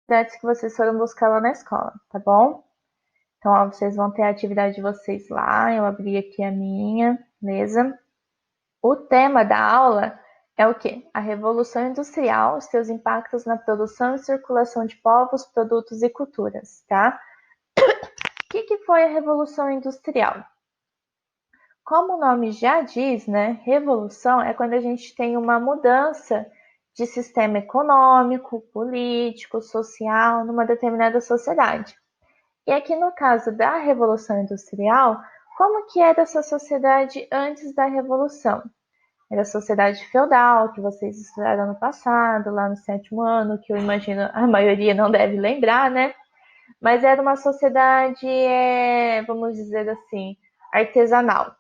atividades que vocês foram buscar lá na escola, tá bom? Então, ó, vocês vão ter a atividade de vocês lá, eu abri aqui a minha, beleza? O tema da aula é o quê? A Revolução Industrial, seus impactos na produção e circulação de povos, produtos e culturas, tá? O que foi a Revolução Industrial? Como o nome já diz, né? Revolução é quando a gente tem uma mudança de sistema econômico, político, social numa determinada sociedade. E aqui no caso da Revolução Industrial, como que era essa sociedade antes da Revolução? Era a sociedade feudal, que vocês estudaram no passado, lá no sétimo ano, que eu imagino a maioria não deve lembrar, né? Mas era uma sociedade, vamos dizer assim, artesanal.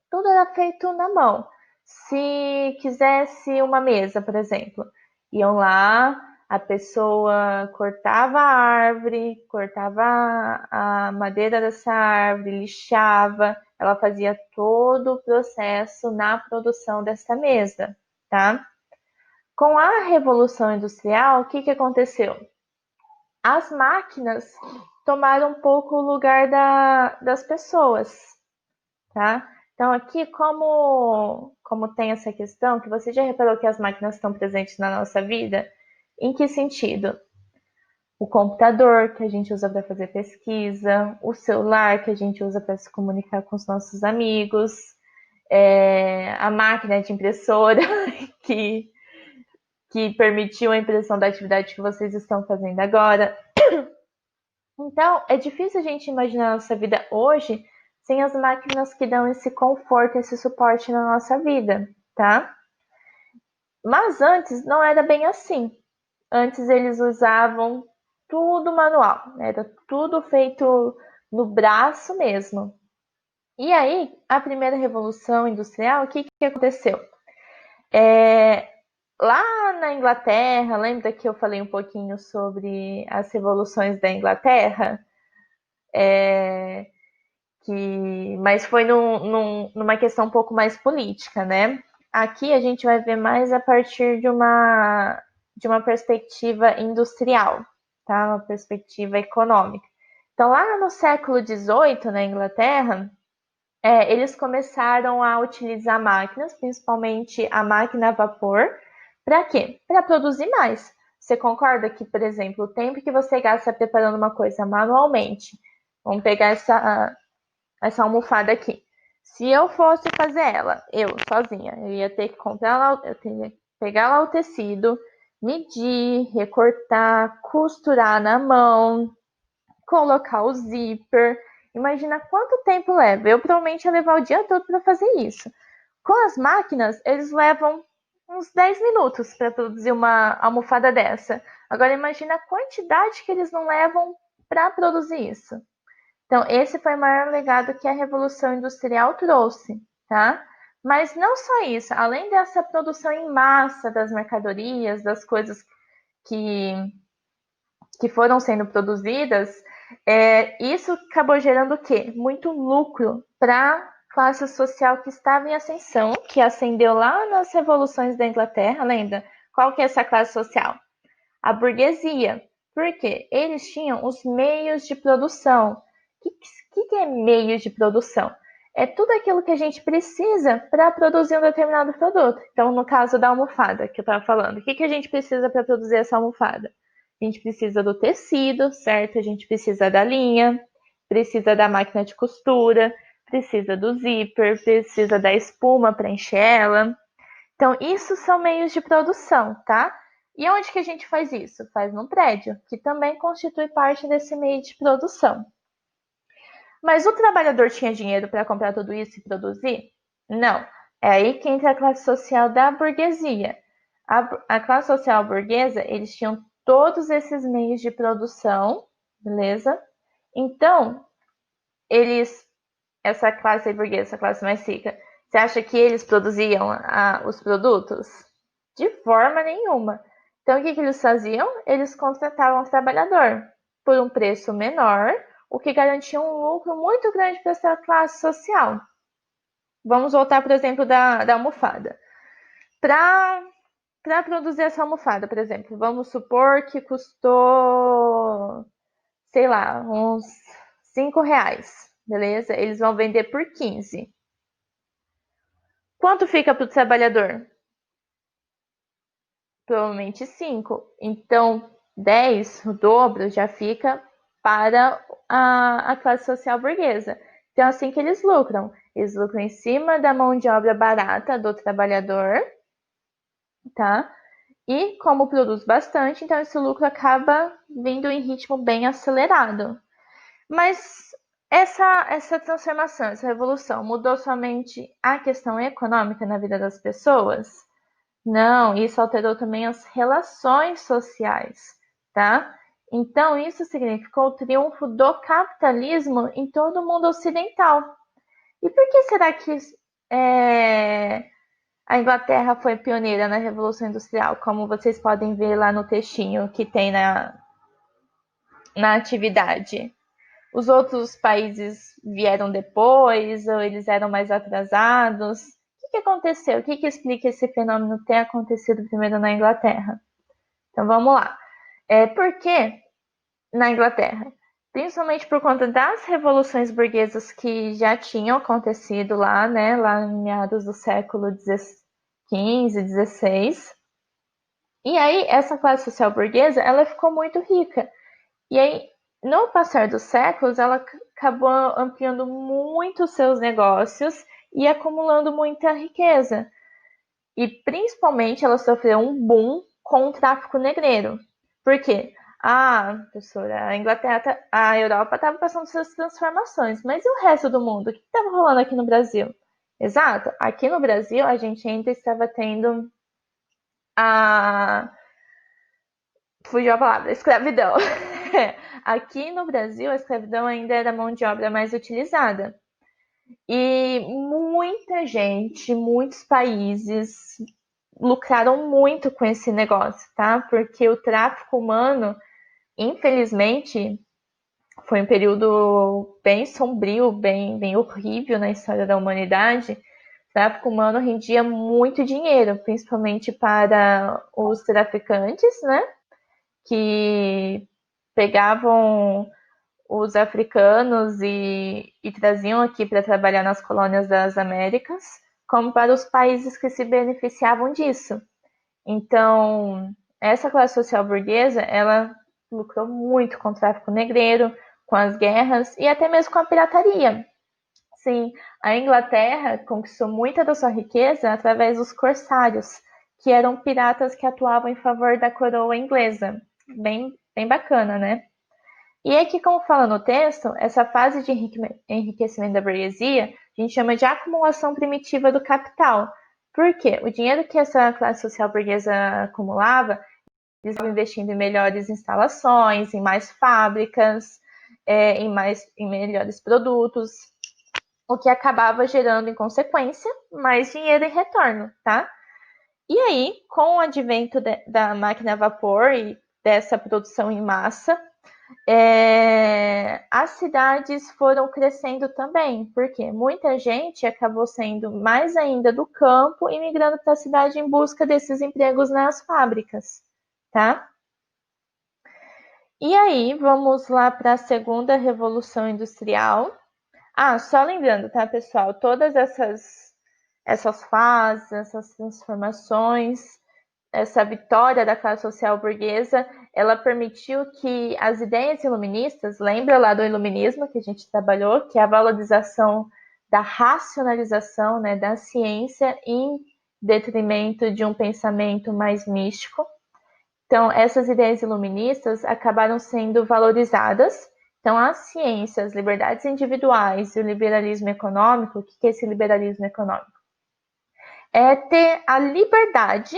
Tudo era feito na mão. Se quisesse uma mesa, por exemplo, iam lá, a pessoa cortava a árvore, cortava a madeira dessa árvore, lixava, ela fazia todo o processo na produção dessa mesa, tá? Com a Revolução Industrial, o que, que aconteceu? As máquinas tomaram um pouco o lugar das pessoas, tá? Então aqui, como tem essa questão, que você já reparou que as máquinas estão presentes na nossa vida, em que sentido? O computador que a gente usa para fazer pesquisa, o celular que a gente usa para se comunicar com os nossos amigos, a máquina de impressora que, que permitiu a impressão da atividade que vocês estão fazendo agora. Então, é difícil a gente imaginar a nossa vida hoje sem as máquinas que dão esse conforto, esse suporte na nossa vida, tá? Mas antes não era bem assim. Antes eles usavam tudo manual, né? Era tudo feito no braço mesmo. E aí, a primeira revolução industrial, o que, que aconteceu? Lá na Inglaterra, lembra que eu falei um pouquinho sobre as revoluções da Inglaterra? Mas foi numa questão um pouco mais política, né? Aqui a gente vai ver mais a partir de uma perspectiva industrial, tá? Uma perspectiva econômica. Então, lá no século XVIII, na Inglaterra, eles começaram a utilizar máquinas, principalmente a máquina a vapor, para quê? Para produzir mais. Você concorda que, por exemplo, o tempo que você gasta preparando uma coisa manualmente, vamos pegar essa almofada aqui. Se eu fosse fazer ela, eu sozinha, eu ia ter que comprar lá, eu teria que pegar lá o tecido, medir, recortar, costurar na mão, colocar o zíper. Imagina quanto tempo leva. Eu provavelmente ia levar o dia todo para fazer isso. Com as máquinas, eles levam uns 10 minutos para produzir uma almofada dessa. Agora imagina a quantidade que eles não levam para produzir isso. Então, esse foi o maior legado que a Revolução Industrial trouxe, tá? Mas não só isso, além dessa produção em massa das mercadorias, das coisas que, que foram sendo produzidas, isso acabou gerando o quê? Muito lucro para a classe social que estava em ascensão, que ascendeu lá nas revoluções da Inglaterra, lembra? Qual que é essa classe social? A burguesia. Por quê? Eles tinham os meios de produção. O que é meios de produção? É tudo aquilo que a gente precisa para produzir um determinado produto. Então, no caso da almofada que eu estava falando, o que a gente precisa para produzir essa almofada? A gente precisa do tecido, certo? A gente precisa da linha, precisa da máquina de costura, precisa do zíper, precisa da espuma para encher ela. Então, isso são meios de produção, tá? E onde que a gente faz isso? Faz num prédio, que também constitui parte desse meio de produção. Mas o trabalhador tinha dinheiro para comprar tudo isso e produzir? Não. É aí que entra a classe social da burguesia. A classe social burguesa, eles tinham todos esses meios de produção, beleza? Então, essa classe burguesa, essa classe mais rica, você acha que eles produziam os produtos? De forma nenhuma. Então, o que eles faziam? Eles contratavam o trabalhador por um preço menor, o que garantia um lucro muito grande para essa classe social. Vamos voltar, por exemplo, da almofada. Para para produzir essa almofada, por exemplo, vamos supor que custou, sei lá, uns R$ 5, beleza? Eles vão vender por 15. Quanto fica para o trabalhador? Provavelmente 5. Então, 10, o dobro, já fica para a classe social burguesa. Então, é assim que eles lucram. Eles lucram em cima da mão de obra barata do trabalhador, tá? E como produz bastante, então esse lucro acaba vindo em ritmo bem acelerado. Mas essa transformação, essa revolução, mudou somente a questão econômica na vida das pessoas? Não, isso alterou também as relações sociais, tá? Então, isso significou o triunfo do capitalismo em todo o mundo ocidental. E por que será que a Inglaterra foi pioneira na Revolução Industrial, como vocês podem ver lá no textinho que tem na atividade? Os outros países vieram depois, ou eles eram mais atrasados? O que aconteceu? O que explica esse fenômeno ter acontecido primeiro na Inglaterra? Então vamos lá. Por que na Inglaterra? Principalmente por conta das revoluções burguesas que já tinham acontecido lá, né? Lá em meados do século XV, XVI. E aí, essa classe social burguesa, ela ficou muito rica. E aí, no passar dos séculos, ela acabou ampliando muito os seus negócios e acumulando muita riqueza. E principalmente ela sofreu um boom com o tráfico negreiro. Por quê? Ah, professora, a Inglaterra, a Europa estava passando suas transformações, mas e o resto do mundo? O que estava rolando aqui no Brasil? Exato, aqui no Brasil a gente ainda estava tendo a. Fugiu a palavra, escravidão. Aqui no Brasil, a escravidão ainda era a mão de obra mais utilizada. E muita gente, muitos países lucraram muito com esse negócio, tá? Porque o tráfico humano, infelizmente, foi um período bem sombrio, bem horrível na história da humanidade. O tráfico humano rendia muito dinheiro, principalmente para os traficantes, né? Que pegavam os africanos e traziam aqui para trabalhar nas colônias das Américas, como para os países que se beneficiavam disso. Então, essa classe social burguesa, ela lucrou muito com o tráfico negreiro, com as guerras e até mesmo com a pirataria. Sim, a Inglaterra conquistou muita da sua riqueza através dos corsários, que eram piratas que atuavam em favor da coroa inglesa. Bem bacana, né? E aqui, como fala no texto, essa fase de enriquecimento da burguesia a gente chama de acumulação primitiva do capital. Por quê? O dinheiro que essa classe social burguesa acumulava, eles estavam investindo em melhores instalações, em mais fábricas, em melhores produtos, o que acabava gerando, em consequência, mais dinheiro em retorno, tá? E aí, com o advento da máquina a vapor e dessa produção em massa, as cidades foram crescendo também, porque muita gente acabou saindo mais ainda do campo e migrando para a cidade em busca desses empregos nas fábricas, tá? E aí, vamos lá para a segunda revolução industrial. Ah, só lembrando, tá, pessoal? Todas essas fases, essas transformações, essa vitória da classe social burguesa, ela permitiu que as ideias iluministas, lembra lá do iluminismo que a gente trabalhou, que é a valorização da racionalização, né, da ciência em detrimento de um pensamento mais místico. Então, essas ideias iluministas acabaram sendo valorizadas. Então, a ciência, as liberdades individuais e o liberalismo econômico, o que é esse liberalismo econômico? É ter a liberdade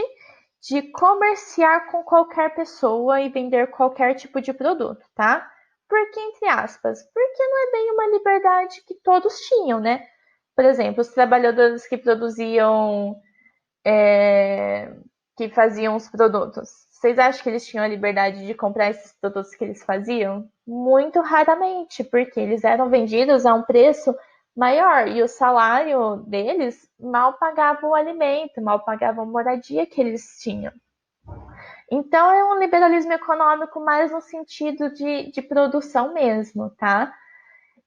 de comerciar com qualquer pessoa e vender qualquer tipo de produto, tá? Porque, entre aspas, porque não é bem uma liberdade que todos tinham, né? Por exemplo, os trabalhadores que produziam, que faziam os produtos. Vocês acham que eles tinham a liberdade de comprar esses produtos que eles faziam? Muito raramente, porque eles eram vendidos a um preço maior. E o salário deles mal pagava o alimento, mal pagava a moradia que eles tinham. Então é um liberalismo econômico mais no sentido de produção mesmo, tá?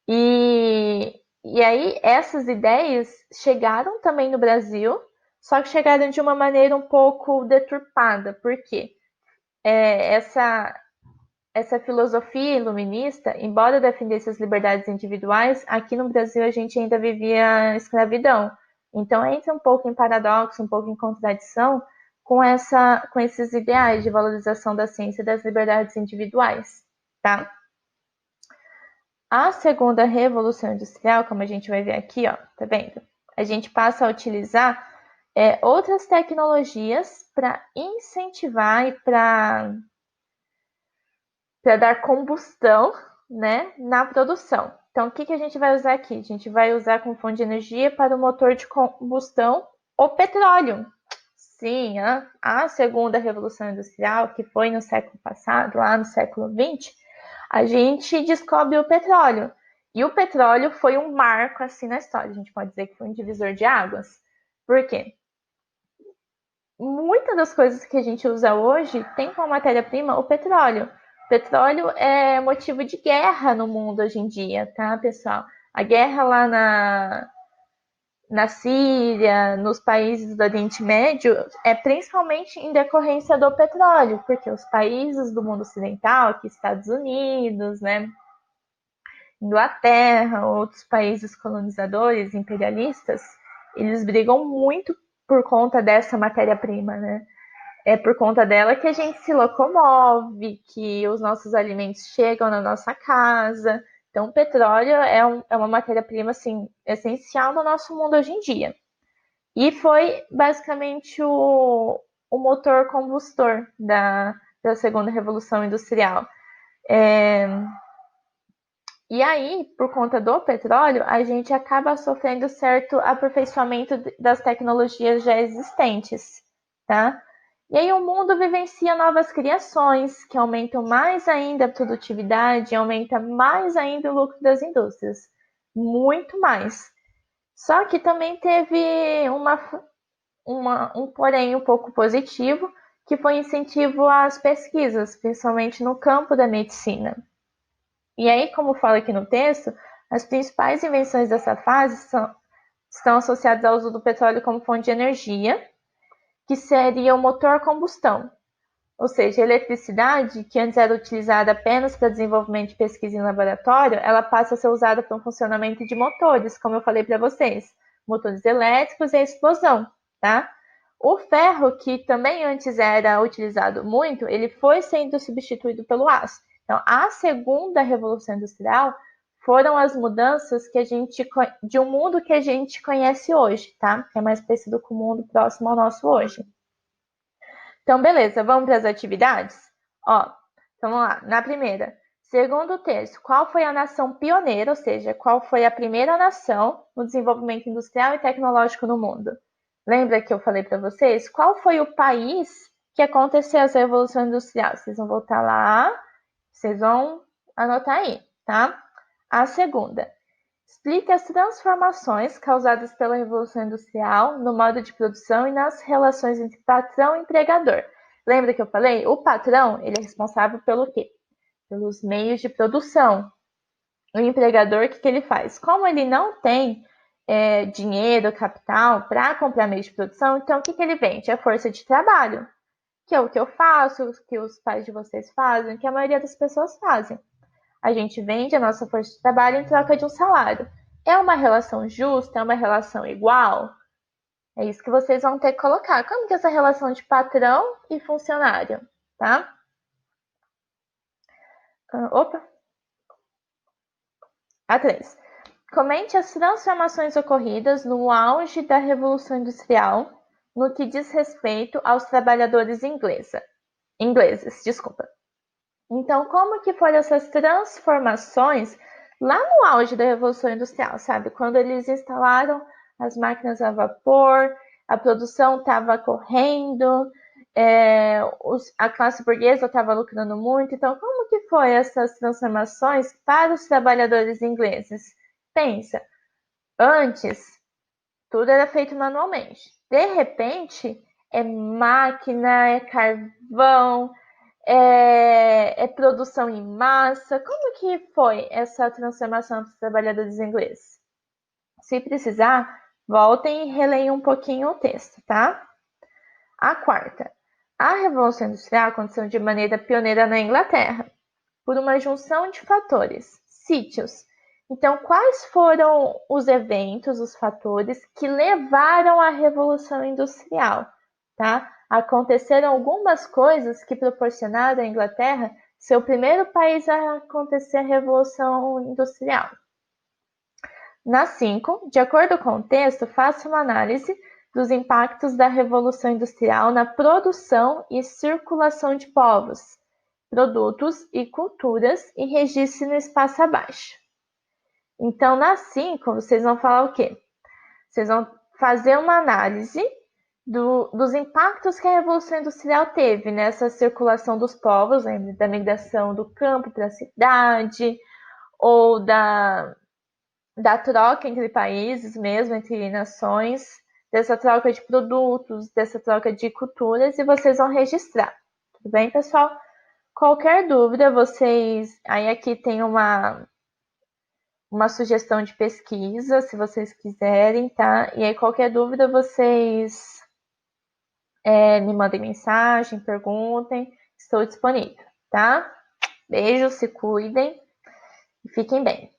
E aí essas ideias chegaram também no Brasil, só que chegaram de uma maneira um pouco deturpada. Por quê? Essa filosofia iluminista, embora defendesse as liberdades individuais, aqui no Brasil a gente ainda vivia escravidão. Então entra um pouco em paradoxo, um pouco em contradição com esses ideais de valorização da ciência e das liberdades individuais, tá? A segunda revolução industrial, como a gente vai ver aqui, ó, tá vendo? A gente passa a utilizar outras tecnologias para incentivar e para dar combustão, né, na produção. Então, o que a gente vai usar aqui? A gente vai usar como fonte de energia para o motor de combustão o petróleo. Sim, a segunda revolução industrial, que foi no século passado, lá no século XX, a gente descobre o petróleo. E o petróleo foi um marco assim na história. A gente pode dizer que foi um divisor de águas. Por quê? Muitas das coisas que a gente usa hoje tem como matéria-prima o petróleo. O petróleo é motivo de guerra no mundo hoje em dia, tá, pessoal? A guerra lá na Síria, nos países do Oriente Médio, é principalmente em decorrência do petróleo, porque os países do mundo ocidental, aqui Estados Unidos, né, Inglaterra, outros países colonizadores, imperialistas, eles brigam muito por conta dessa matéria-prima, né? É por conta dela que a gente se locomove, que os nossos alimentos chegam na nossa casa. Então, o petróleo é uma matéria-prima assim, essencial no nosso mundo hoje em dia. E foi basicamente o motor combustor da segunda revolução industrial. E aí, por conta do petróleo, a gente acaba sofrendo certo aperfeiçoamento das tecnologias já existentes, tá? E aí o mundo vivencia novas criações que aumentam mais ainda a produtividade, aumenta mais ainda o lucro das indústrias, muito mais. Só que também teve um porém um pouco positivo, que foi incentivo às pesquisas, principalmente no campo da medicina. E aí, como fala aqui no texto, as principais invenções dessa fase estão associadas ao uso do petróleo como fonte de energia, que seria o motor a combustão. Ou seja, a eletricidade, que antes era utilizada apenas para desenvolvimento de pesquisa em laboratório, ela passa a ser usada para o funcionamento de motores, como eu falei para vocês, motores elétricos e a explosão, tá? O ferro, que também antes era utilizado muito, ele foi sendo substituído pelo aço. Então, a segunda revolução industrial foram as mudanças que a gente de um mundo que a gente conhece hoje, tá? Que é mais parecido com o mundo próximo ao nosso hoje. Então, beleza, vamos para as atividades? Ó, então vamos lá. Na primeira, segundo o terço, qual foi a nação pioneira, ou seja, qual foi a primeira nação no desenvolvimento industrial e tecnológico no mundo? Lembra que eu falei para vocês? Qual foi o país que aconteceu essa revolução industrial? Vocês vão voltar lá, vocês vão anotar aí, tá? A segunda, explique as transformações causadas pela Revolução Industrial no modo de produção e nas relações entre patrão e empregador. Lembra que eu falei? O patrão, ele é responsável pelo quê? Pelos meios de produção. O empregador, o que ele faz? Como ele não tem dinheiro, capital para comprar meios de produção, então o que ele vende? A força de trabalho, que é o que eu faço, o que os pais de vocês fazem, o que a maioria das pessoas fazem. A gente vende a nossa força de trabalho em troca de um salário. É uma relação justa? É uma relação igual? É isso que vocês vão ter que colocar. Como que é essa relação de patrão e funcionário, tá? Opa! A 3. Comente as transformações ocorridas no auge da Revolução Industrial no que diz respeito aos trabalhadores ingleses, desculpa. Então, como que foram essas transformações lá no auge da Revolução Industrial, sabe? Quando eles instalaram as máquinas a vapor, a produção estava correndo, a classe burguesa estava lucrando muito. Então, como que foi essas transformações para os trabalhadores ingleses? Pensa, Antes, tudo era feito manualmente. De repente, é máquina, é carvão, é produção em massa. Como que foi essa transformação dos trabalhadores ingleses? Se precisar, voltem e releem um pouquinho o texto, tá? A quarta. A Revolução Industrial aconteceu de maneira pioneira na Inglaterra, por uma junção de fatores, sítios. Então, quais foram os eventos, os fatores que levaram à Revolução Industrial? Tá? Aconteceram algumas coisas que proporcionaram à Inglaterra ser o primeiro país a acontecer a Revolução Industrial. Na 5, de acordo com o texto, faça uma análise dos impactos da Revolução Industrial na produção e circulação de povos, produtos e culturas e registre no espaço abaixo. Então, na 5, vocês vão falar o quê? Vocês vão fazer uma análise dos impactos que a Revolução Industrial teve nessa circulação dos povos, lembre da migração do campo para a cidade, ou da troca entre países mesmo, entre nações, dessa troca de produtos, dessa troca de culturas, e vocês vão registrar. Tudo bem, pessoal? Qualquer dúvida, vocês... Aí aqui tem uma sugestão de pesquisa, se vocês quiserem, tá? E aí qualquer dúvida, vocês me mandem mensagem, perguntem, estou disponível, tá? Beijo, se cuidem e fiquem bem.